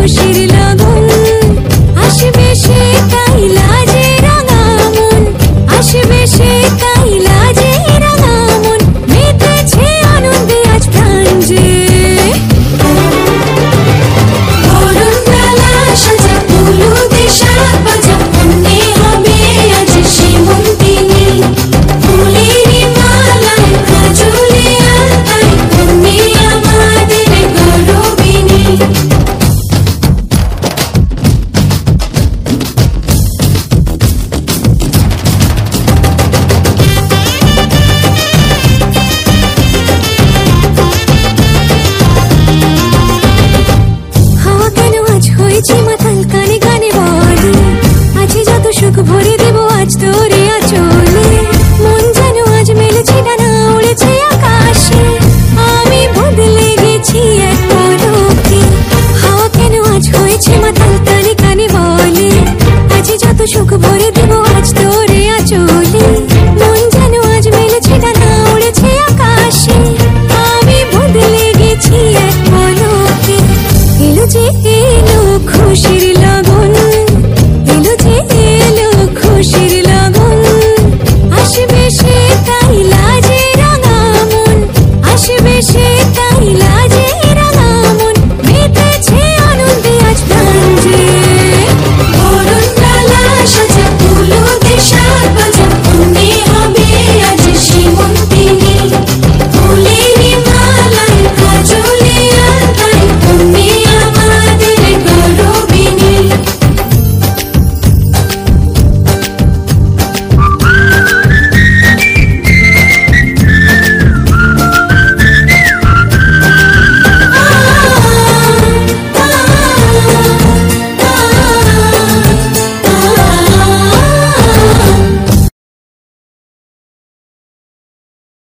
খুশির লগন আসবে সে তাই লাজে রাঙা মন আসবে সে তাই লাজে রাঙা মন মেতেছে আনন্দে আজ প্রাণ যে বরণডালা সাজা হলুদে সাত বাজা মনে হবে আজ সীমন্তিনী ফুলেরই মালায় কাজলে আলতায় তুমি আমাদের গৌরবিনী হাওয়া কেন আজ হয়েছে মাতাল কানে কানে বলে আছে যত সুখ ভরে দেব আজ তোরে আঁচলে মন যেন আজ মেলেছে ডানা উড়েছে আকাশে আমি বদলে গেছি এক পলকে হাওয়া কেন আজ হয়েছে মাতাল কানে কানে বলে আছে যত সুখ ভরে দেব আজ তোরে আঁচলে মন যেন আজ মেলেছে ডানা উড়েছে আকাশে আমি বদলে গেছি এক পলকে এলো যে এলো খুশির